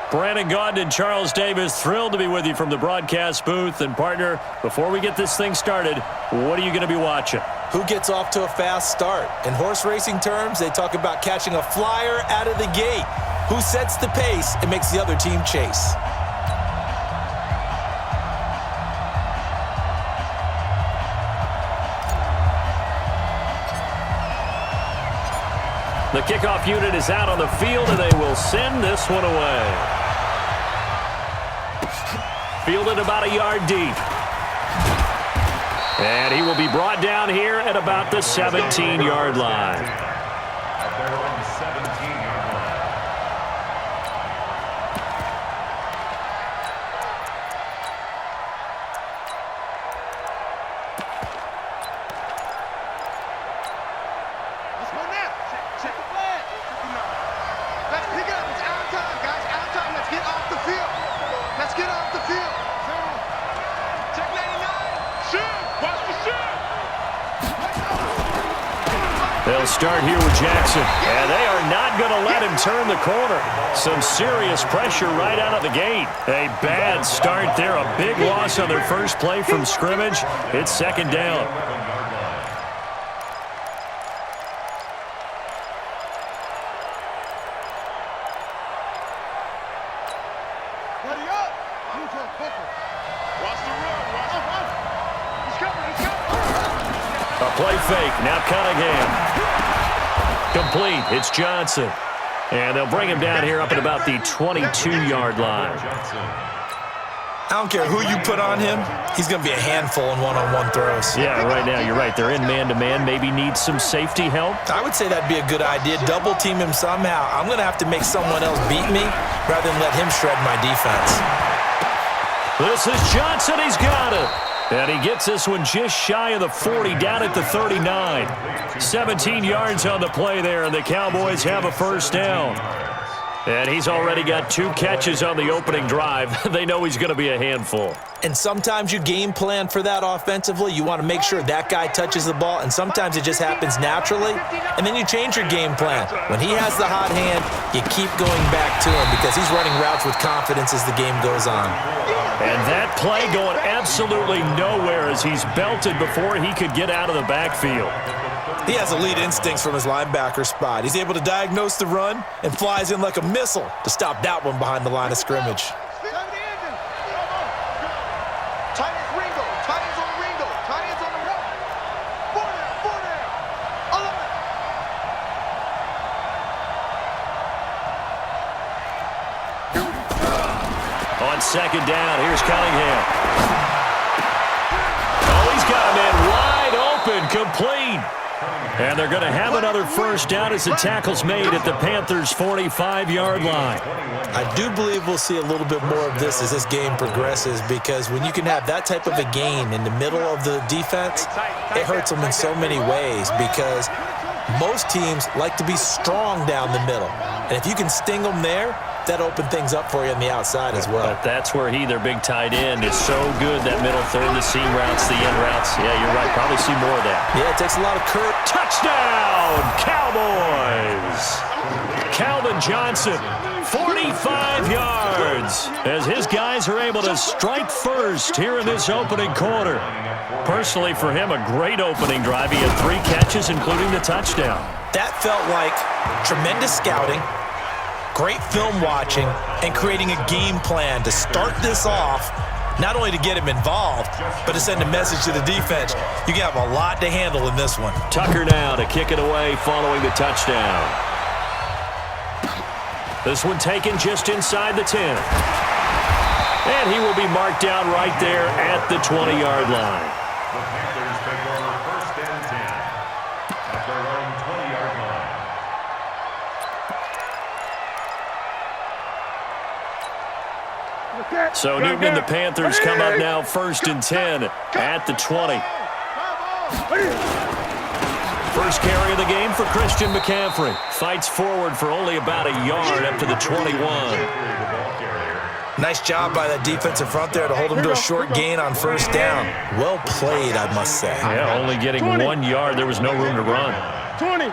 Brandon Gaudin and Charles Davis, thrilled to be with you from the broadcast booth. And, partner, before we get this thing started, what are you going to be watching? Who gets off to a fast start? In horse racing terms, they talk about catching a flyer out of the gate. Who sets the pace and makes the other team chase? The kickoff unit is out on the field, and they will send this one away. Fielded about a yard deep. And he will be brought down here at about the 17-yard line. They'll start here with Jackson, and they are not going to let him turn the corner. Some serious pressure right out of the gate. A bad start there, a big loss on their first play from scrimmage. It's second down. A play fake, now Cunningham. Complete, it's Johnson. And they'll bring him down here up at about the 22-yard line. I don't care who you put on him, he's going to be a handful in one-on-one throws. Yeah, right now, you're right. They're in man-to-man, maybe need some safety help. I would say that'd be a good idea. Double team him somehow. I'm going to have to make someone else beat me rather than let him shred my defense. This is Johnson, he's got it. And he gets this one just shy of the 40, down at the 39. 17 yards on the play there, and the Cowboys have a first down. And he's already got 2 catches on the opening drive. They know he's going to be a handful. And sometimes you game plan for that offensively. You want to make sure that guy touches the ball, and sometimes it just happens naturally. And then you change your game plan. When he has the hot hand, you keep going back to him because he's running routes with confidence as the game goes on. And that play going absolutely nowhere as he's belted before he could get out of the backfield. He has elite instincts from his linebacker spot. He's able to diagnose the run and flies in like a missile to stop that one behind the line of scrimmage. On second down, here's Cunningham. Oh, he's got him in wide open, complete. And they're going to have another first down as the tackle's made at the Panthers' 45-yard line. I do believe we'll see a little bit more of this as this game progresses, because when you can have that type of a gain in the middle of the defense, it hurts them in so many ways because most teams like to be strong down the middle. And if you can sting them there, that open things up for you on the outside as well. But that's where their big tight end, is so good, that middle third, the seam routes, the in routes. Yeah, you're right. Probably see more of that. Yeah, it takes a lot of curve. Touchdown, Cowboys! Calvin Johnson, 45 yards, as his guys are able to strike first here in this opening quarter. Personally, for him, a great opening drive. He had 3 catches, including the touchdown. That felt like tremendous scouting, great film watching, and creating a game plan to start this off, not only to get him involved, but to send a message to the defense. You have a lot to handle in this one. Tucker now to kick it away following the touchdown. This one taken just inside the 10. And he will be marked down right there at the 20-yard line. The Panthers take over first and 10 at their own 20-yard line. So Newton and the Panthers come up now first and 10 at the 20. First carry of the game for Christian McCaffrey. Fights forward for only about a yard up to the 21. Nice job by that defensive front there to hold him to a short gain on first down. Well played, I must say. Yeah, only getting 1 yard. There was no room to run. 20.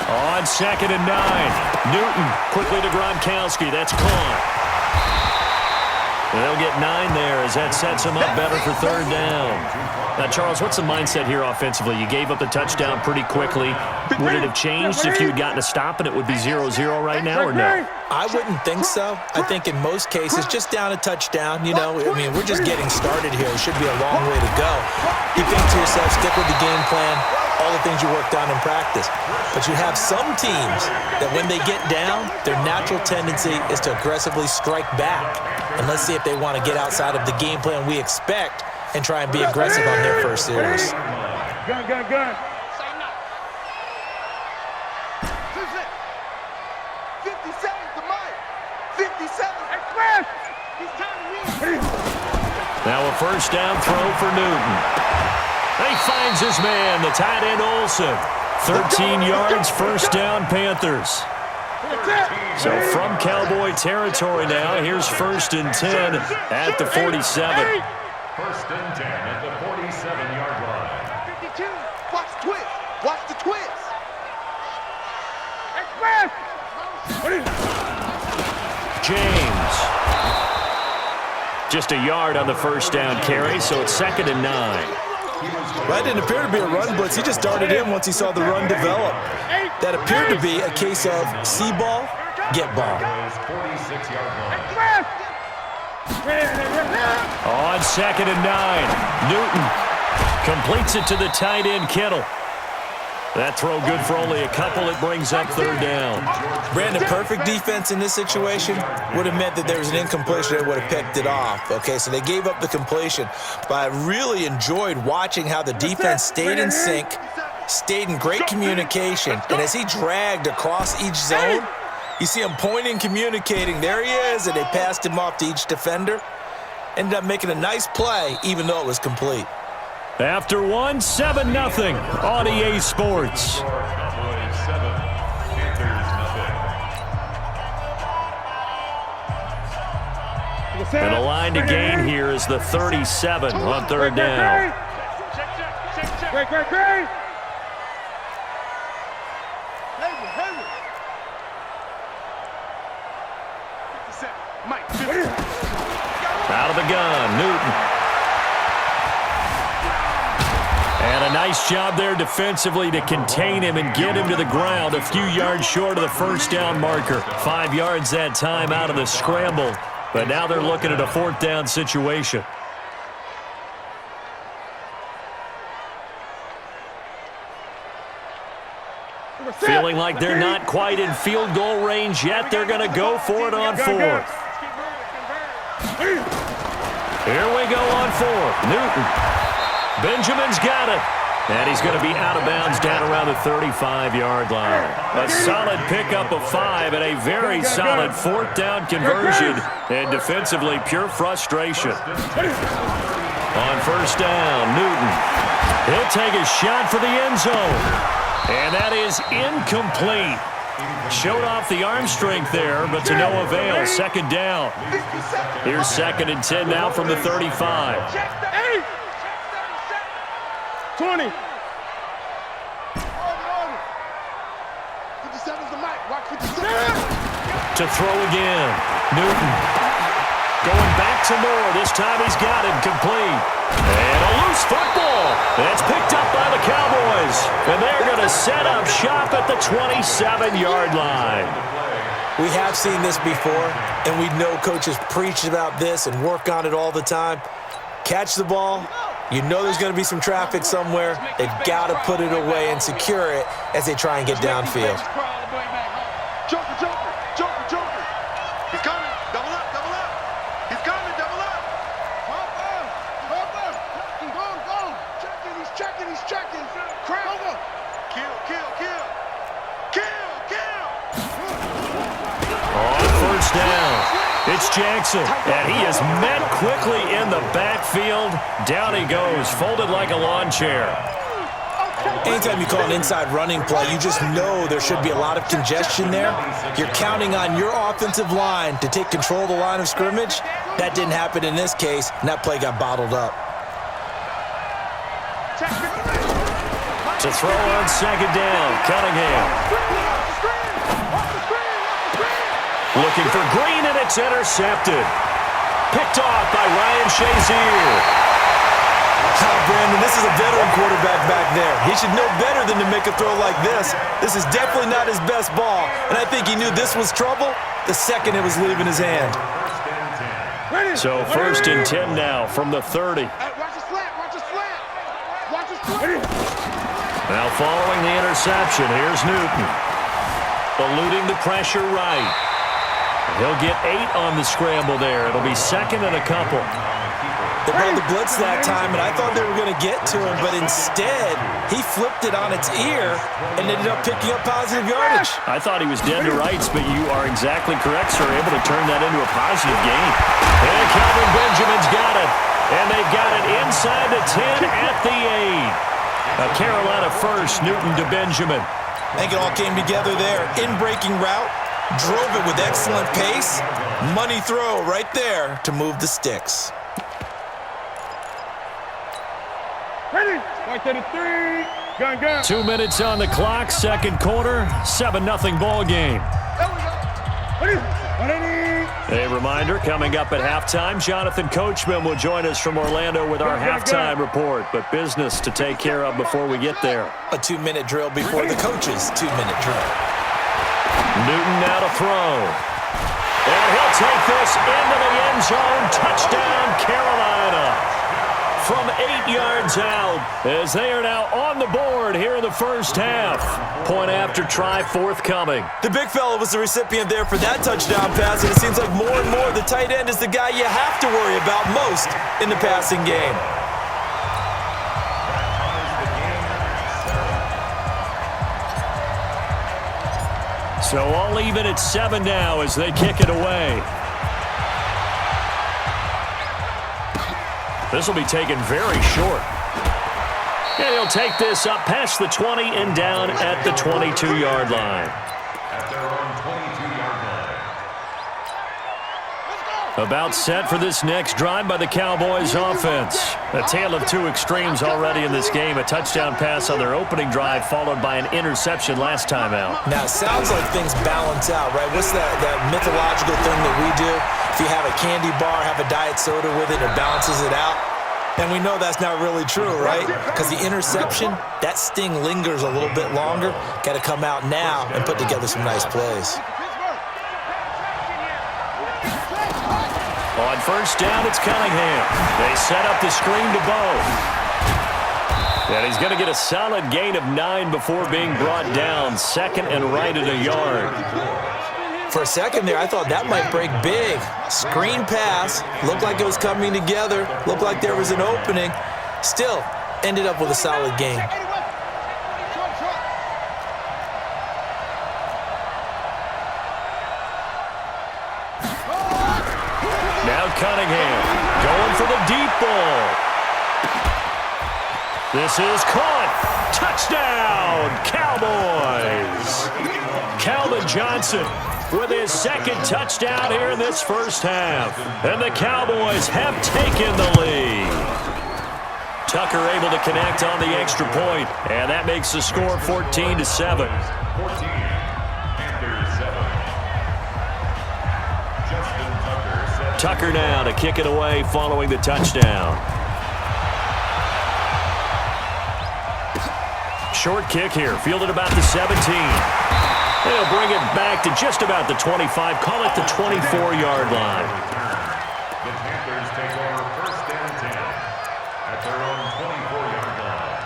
On 2nd and 9. Newton quickly to Gronkowski. That's caught. They'll get 9 there as that sets him up better for 3rd down. Now, Charles, what's the mindset here offensively? You gave up the touchdown pretty quickly. Would it have changed if you had gotten a stop and it would be 0-0 right now, or no? I wouldn't think so. I think in most cases, just down a touchdown, you know, I mean, we're just getting started here. It should be a long way to go. You think to yourself, stick with the game plan, all the things you worked on in practice. But you have some teams that when they get down, their natural tendency is to aggressively strike back. And let's see if they want to get outside of the game plan we expect and try and be aggressive on their first series. Gun. 57 to Mike. 57. Now a first down throw for Newton. He finds his man, the tight end Olsen. 13 yards, first down, Panthers. So from Cowboy territory now, here's 1st and 10 at the 47. 1st and 10 at the 47-yard line. 52. Watch the twist. Watch the twist. James. Just a yard on the first down carry, so it's 2nd and 9. That didn't appear to be a run blitz. He just darted in once he saw the run develop. That appeared to be a case of see ball, get ball. 46-yard line. On 2nd and 9, Newton completes it to the tight end Kittle. That throw good for only a couple. It brings up 3rd down. Brandon, perfect defense in this situation would have meant that there was an incompletion that would have picked it off. Okay, so they gave up the completion. But I really enjoyed watching how the defense stayed in sync, stayed in great communication. And as he dragged across each zone, you see him pointing, communicating. There he is, and they passed him off to each defender. Ended up making a nice play, even though it was complete. After 1, 7-0 on EA Sports. Cowboys 7, Panthers nothing. And the line to gain here is the 37 on 3rd down. Great. Out of the gun, Newton. And a nice job there defensively to contain him and get him to the ground a few yards short of the first down marker. 5 yards that time out of the scramble. But now they're looking at a 4th down situation. Feeling like they're not quite in field goal range yet. They're going to go for it on 4th. Here we go on 4th. Newton. Benjamin's got it. And he's going to be out of bounds down around the 35-yard line. A solid pickup of 5 and a very solid 4th down conversion. And defensively, pure frustration. On 1st down, Newton. He'll take a shot for the end zone. And that is incomplete. Showed off the arm strength there, but to no avail. 2nd down. Here's 2nd and 10 now from the 35. 20. To throw again. Newton going back to Moore. This time he's got it complete. And a loose football. That's picked up by the Cowboys. And they're going to set up shop at the 27-yard line. We have seen this before, and we know coaches preach about this and work on it all the time. Catch the ball. You know there's going to be some traffic somewhere. They've got to put it away and secure it as they try and get downfield. Joker. He's coming. Double up. He's coming. Double up. Go. He's checking. Crowd. Kill. On 1st down. It's Jackson, and he is met quickly in the backfield. Down he goes, folded like a lawn chair. Anytime you call an inside running play, you just know there should be a lot of congestion there. You're counting on your offensive line to take control of the line of scrimmage. That didn't happen in this case, and that play got bottled up. To throw on second down, Cunningham. Looking for Green, and it's intercepted. Picked off by Ryan Shazier. Brandon, this is a veteran quarterback back there. He should know better than to make a throw like this. This is definitely not his best ball, and I think he knew this was trouble the second it was leaving his hand. So 1st and 10 now from the 30. Watch his flat, watch his flat. Watch his flat. Now following the interception, here's Newton. Eluding the pressure right. He'll get 8 on the scramble there. It'll be 2nd and a couple. They brought the blitz that time, and I thought they were going to get to him, but instead, he flipped it on its ear and ended up picking up positive yardage. I thought he was dead to rights, but you are exactly correct, sir. Able to turn that into a positive gain. And Calvin Benjamin's got it. And they've got it inside the 10 at the 8. A Carolina first, Newton to Benjamin. I think it all came together there. In-breaking route, drove it with excellent pace. Money throw right there to move the sticks. Ready? Right to the 3. Gun. 2 minutes on the clock, second quarter, 7-0 ball game. There we go. Ready? A reminder, coming up at halftime, Jonathan Coachman will join us from Orlando with our halftime report, but business to take care of before we get there. A 2-minute drill before the coach's 2-minute drill. Newton now to throw. And he'll take this into the end zone. Touchdown, Carolina. From 8 yards out, as they are now on the board here in the first half. Point after try forthcoming. The big fella was the recipient there for that touchdown pass, and it seems like more and more the tight end is the guy you have to worry about most in the passing game. So all even at 7 now as they kick it away. This will be taken very short. And he'll take this up past the 20 and down at the 22-yard line. At their own 22-yard line. About set for this next drive by the Cowboys offense. A tale of two extremes already in this game. A touchdown pass on their opening drive followed by an interception last time out. Now, it sounds like things balance out, right? What's that mythological thing that we do? If you have a candy bar, have a diet soda with it, it balances it out. And we know that's not really true, right? Because the interception, that sting lingers a little bit longer. Got to come out now and put together some nice plays. On first down, it's Cunningham. They set up the screen to Bo. And he's going to get a solid gain of 9 before being brought down. 2nd and right at a yard. For a second there, I thought that might break big. Screen pass, looked like it was coming together, looked like there was an opening. Still, ended up with a solid gain. Now Cunningham going for the deep ball. This is caught. Touchdown, Cowboys. Calvin Johnson with his 2nd touchdown here in this first half. And the Cowboys have taken the lead. Tucker able to connect on the extra point, and that makes the score 14-7. 14 after 7. Tucker now to kick it away following the touchdown. Short kick here, fielded about the 17. They'll bring it back to just about the 25, call it the 24-yard line. The Panthers take over 1st and 10 at their own 24-yard line.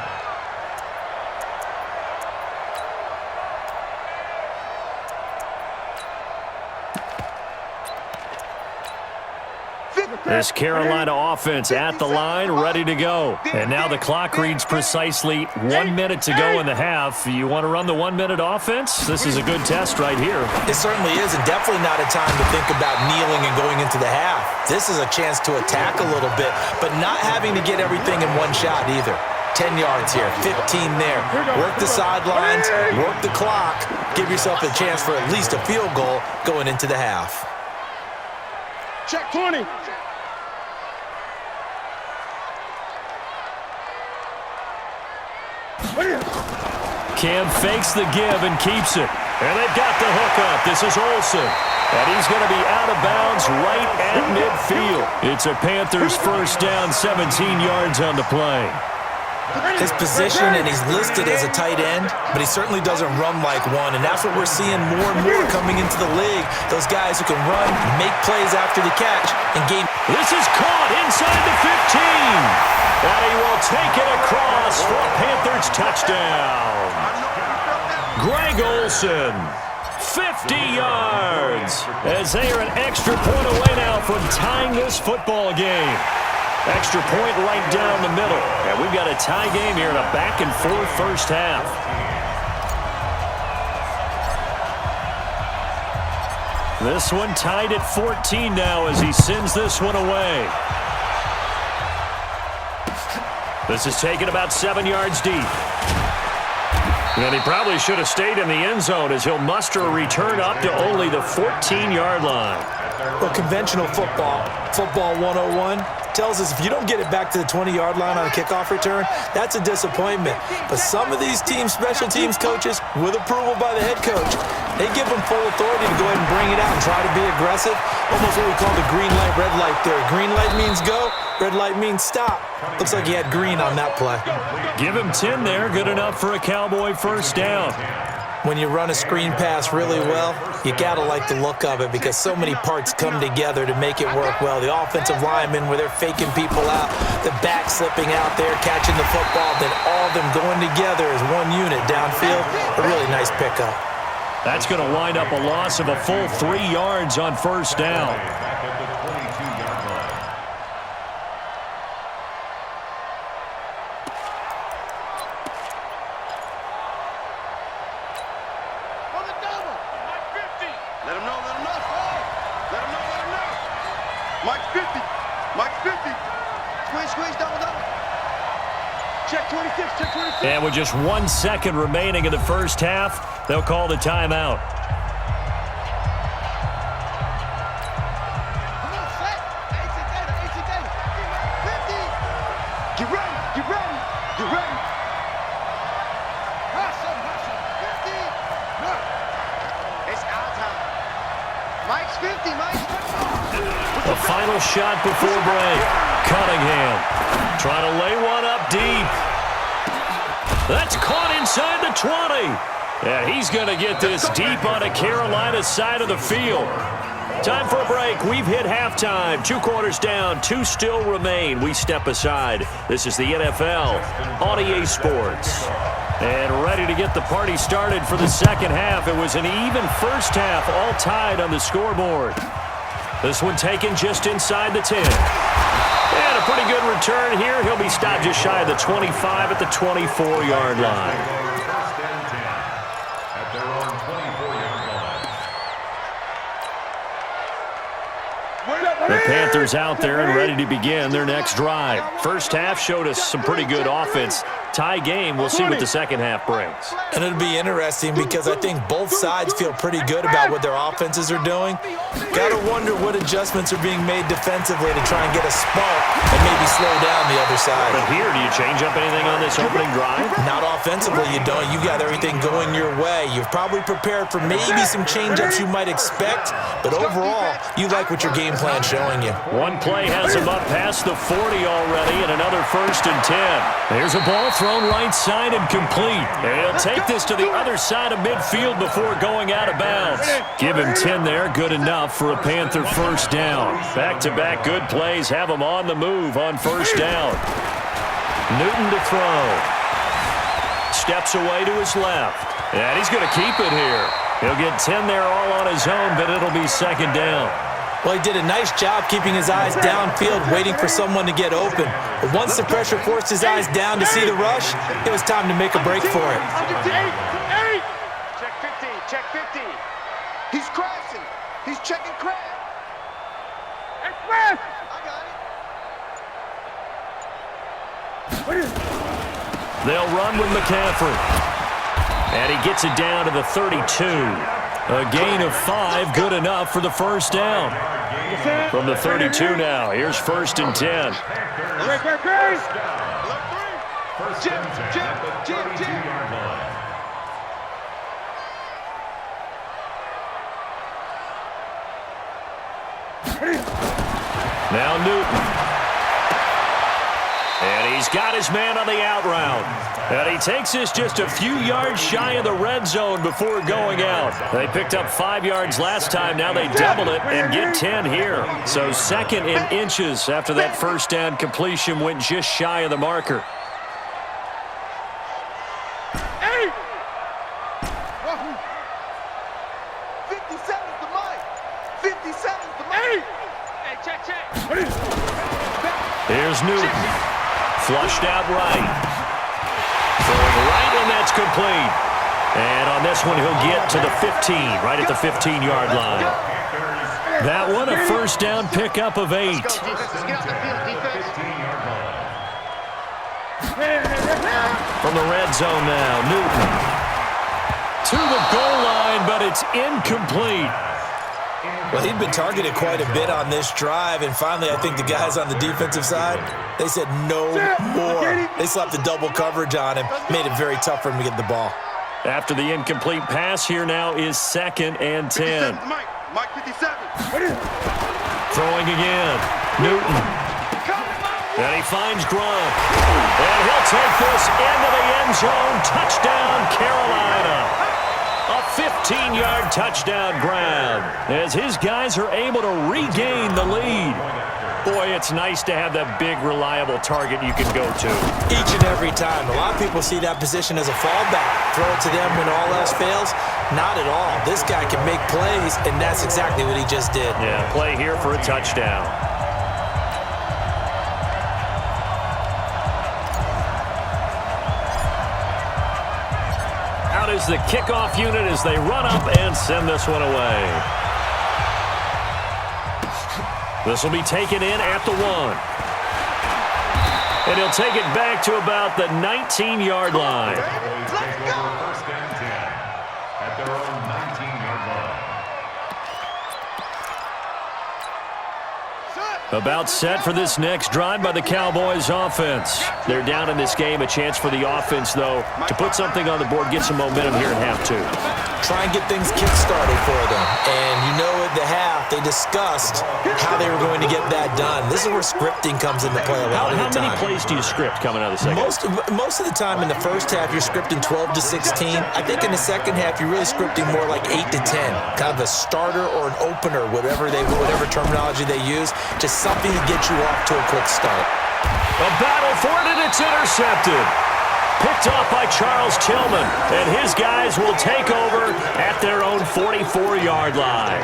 This Carolina offense at the line, ready to go. And now the clock reads precisely 1 minute to go in the half. You want to run the 1-minute offense? This is a good test right here. It certainly is, and definitely not a time to think about kneeling and going into the half. This is a chance to attack a little bit, but not having to get everything in one shot either. 10 yards here, 15 there. Work the sidelines, work the clock. Give yourself a chance for at least a field goal going into the half. Check 20. Cam fakes the give and keeps it. And they've got the hook up. This is Olsen. And he's going to be out of bounds right at midfield. It's a Panthers first down, 17 yards on the play. His position, and he's listed as a tight end, but he certainly doesn't run like one, and that's what we're seeing more and more coming into the league. Those guys who can run, make plays after the catch, and gain. This is caught inside the 15. And he will take it across for a Panthers touchdown. Greg Olsen, 50 yards, as they are an extra point away now from tying this football game. Extra point right down the middle. And we've got a tie game here in a back-and-forth first half. This one tied at 14 now as he sends this one away. This is taken about 7 yards deep. And he probably should have stayed in the end zone as he'll muster a return up to only the 14-yard line. Well, conventional football 101, tells us if you don't get it back to the 20-yard line on a kickoff return, that's a disappointment. But some of these teams, special teams coaches, with approval by the head coach, they give them full authority to go ahead and bring it out and try to be aggressive. Almost what we call the green light, red light theory. Green light means go, red light means stop. Looks like he had green on that play. Give him 10 there, good enough for a Cowboy first down. When you run a screen pass really well, you got to like the look of it because so many parts come together to make it work well. The offensive linemen where they're faking people out, the back slipping out there, catching the football, then all of them going together as one unit downfield. A really nice pickup. That's going to wind up a loss of a full 3 yards on first down. Mike 50. Mike 50. Squeeze, double. Check 26, check 26. And with just 1 second remaining in the first half, they'll call the timeout. Come on, set. AC data. 50. Get ready. Hustle. 50. No. It's our time. Mike's 50, Mike. The final shot before break. Cunningham trying to lay one up deep. That's caught inside the 20. And he's going to get this deep on the Carolina side of the field. Time for a break. We've hit halftime. 2 quarters down. 2 still remain. We step aside. This is the NFL on EA Sports. And ready to get the party started for the second half. It was an even first half, all tied on the scoreboard. This one taken just inside the 10. And a pretty good return here. He'll be stopped just shy of the 25 at the 24-yard line. First and 10 at their own 24-yard line. The Panthers out there and ready to begin their next drive. First half showed us some pretty good offense. Tie game. We'll see what the second half brings. And it'll be interesting because I think both sides feel pretty good about what their offenses are doing. Got to wonder what adjustments are being made defensively to try and get a spark and maybe slow down the other side. But here, do you change up anything on this opening drive? Not offensively, you don't. You got everything going your way. You've probably prepared for maybe some change-ups you might expect, but overall, you like what your game plan's showing you. One play has him up past the 40 already, and another first and 10. There's a ball thrown right side and complete. And he'll take this to the other side of midfield before going out of bounds. Give him 10 there, good enough for a Panther first down. Back-to-back good plays have him on the move on first down. Newton to throw. Steps away to his left. And he's going to keep it here. He'll get 10 there all on his own, but it'll be second down. Well, he did a nice job keeping his eyes downfield, waiting for someone to get open. But once the pressure forced his eyes down to see the rush, it was time to make a break for it. Check 50. He's crashing. He's checking crash. Express. I got it. They'll run with McCaffrey. And he gets it down to the 32. A gain of 5, good enough for the first down. From the 32 now, here's first and 10. First and 10 at the 32. Now Newton. And he's got his man on the out route. And he takes this just a few yards shy of the red zone before going out. They picked up 5 yards last time. Now they double it and get 10 here. So second in inches after that first down completion went just shy of the marker. Here's Newton. Flushed out right. Throwing right, and that's complete. And on this one, he'll get to the 15, right at the 15-yard line. That one, a first down pickup of 8. From the red zone now, Newton. To the goal line, but it's incomplete. Well, he'd been targeted quite a bit on this drive, and finally I think the guys on the defensive side, they said no more. They slapped the double coverage on him, made it very tough for him to get the ball. After the incomplete pass, here now is 2nd and 10. Mike 57. Throwing again. Newton. And he finds Gronk. And he'll take this into the end zone. Touchdown, Carolina. A 15-yard touchdown grab as his guys are able to regain the lead. Boy, it's nice to have that big, reliable target you can go to. Each and every time. A lot of people see that position as a fallback. Throw it to them when all else fails. Not at all. This guy can make plays, and that's exactly what he just did. Yeah, play here for a touchdown. Out is the kickoff unit as they run up and send this one away. This will be taken in at the 1. And he'll take it back to about the 19-yard line. Let's go! First and 10 at their own 19-yard line. About set for this next drive by the Cowboys offense. They're down in this game. A chance for the offense, though, to put something on the board, get some momentum here in half 2. Try and get things kick-started for them. And you know at the half, they discussed how they were going to get that done. This is where scripting comes into play a lot of the time. How many plays do you script coming out of the second? Most of the time in the first half, you're scripting 12 to 16. I think in the second half, you're really scripting more like 8 to 10. Kind of a starter or an opener, whatever terminology they use. Just something to get you off to a quick start. A battle for it, and it's intercepted. Picked off by Charles Tillman, and his guys will take over at their own 44-yard line.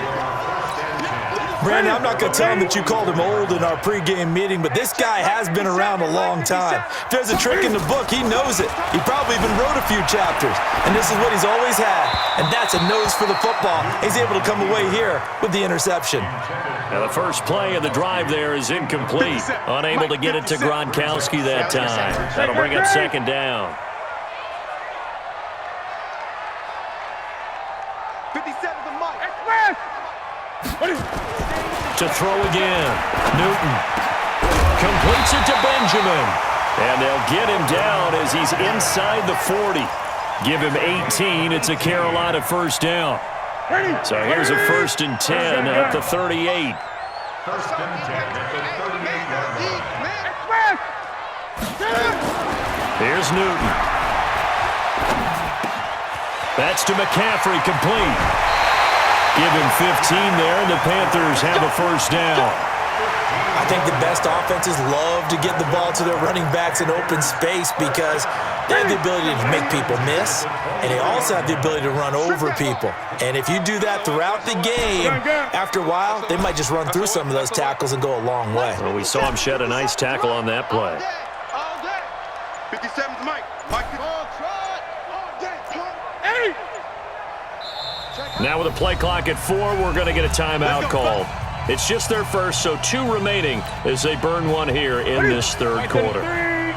Brandon, I'm not going to tell him that you called him old in our pregame meeting, but this guy has been around a long time. If there's a trick in the book, he knows it. He probably even wrote a few chapters, and this is what he's always had, and that's a nose for the football. He's able to come away here with the interception. Now the first play of the drive there is incomplete. Unable to get it to Gronkowski that time. That'll bring up 2nd down. 57 to Mike. To throw again. Newton completes it to Benjamin. And they'll get him down as he's inside the 40. Give him 18. It's a Carolina first down. So here's a 1st and 10 at the 38. First and 10 at the 38-yard line. Here's Newton. That's to McCaffrey, complete. Give him 15 there, and the Panthers have a first down. I think the best offenses love to get the ball to their running backs in open space because they have the ability to make people miss, and they also have the ability to run over people. And if you do that throughout the game, after a while, they might just run through some of those tackles and go a long way. Well, we saw him shed a nice tackle on that play. All day. 57 to Mike. Mike. Now with a play clock at 4, we're going to get a timeout called. It's just their first, so 2 remaining as they burn one here in this third quarter. Gun.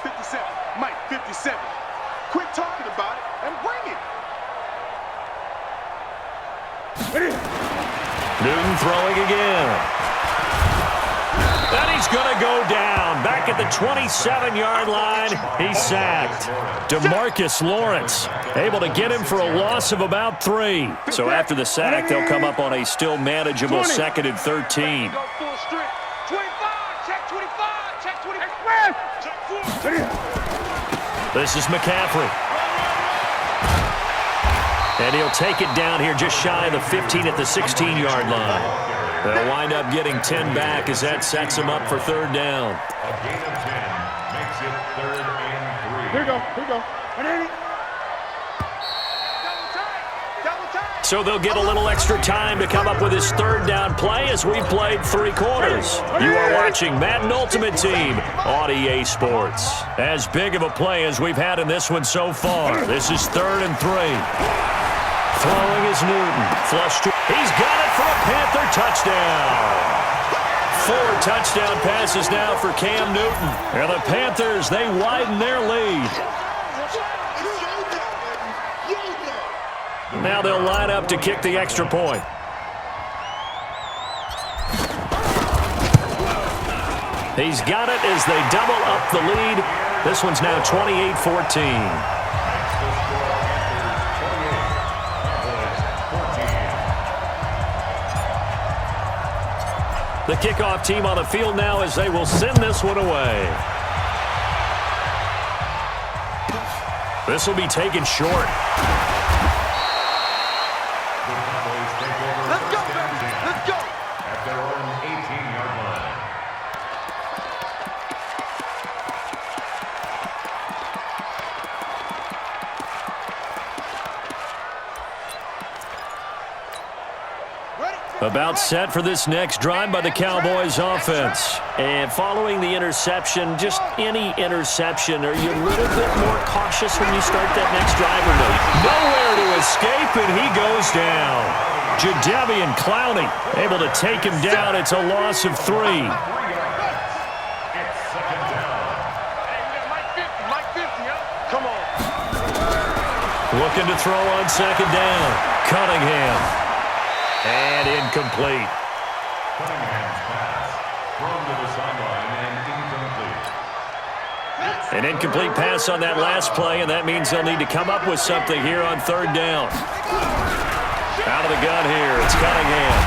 57. Mike, 57. Quit talking about it and bring it. Newton throwing again. And he's going to go down. down. Back at the 27-yard line. He's sacked. DeMarcus Lawrence able to get him for a loss of about 3. So after the sack, they'll come up on a still manageable 2nd and 13. This is McCaffrey. And he'll take it down here just shy of the 15 at the 16-yard line. They'll wind up getting 10 back as that sets them up for 3rd down. A gain of 10 makes it 3rd and 3. Here we go. So they'll get a little extra time to come up with his 3rd down play as we've played 3 quarters. You are watching Madden Ultimate Team on EA Sports. As big of a play as we've had in this one so far. This is 3rd and 3. Throwing is Newton. Flush to... He's got it for a Panther touchdown. 4 touchdown passes now for Cam Newton. And the Panthers, they widen their lead. Now they'll line up to kick the extra point. He's got it as they double up the lead. This one's now 28-14. The kickoff team on the field now as they will send this one away. This will be taken short. Let's go, baby. Let's go. At their own 18-yard line. About set for this next drive by the Cowboys offense. And following the interception, just any interception, are you a little bit more cautious when you start that next drive or no? Nowhere to escape, and he goes down. Jadeveon Clowney able to take him down. It's a loss of 3. It's 2nd down. Mike 50, huh? Come on. Looking to throw on 2nd down. Cunningham. And incomplete. Cunningham's pass thrown to the sideline and incomplete. An incomplete pass on that last play, and that means they'll need to come up with something here on 3rd down. Out of the gun here, it's Cunningham.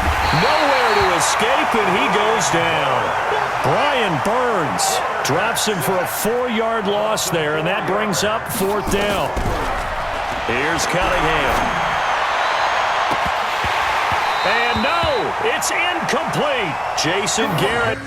Nowhere to escape, and he goes down. Brian Burns drops him for a 4-yard loss there, and that brings up 4th down. Here's Cunningham. And no, it's incomplete. Jason Garrett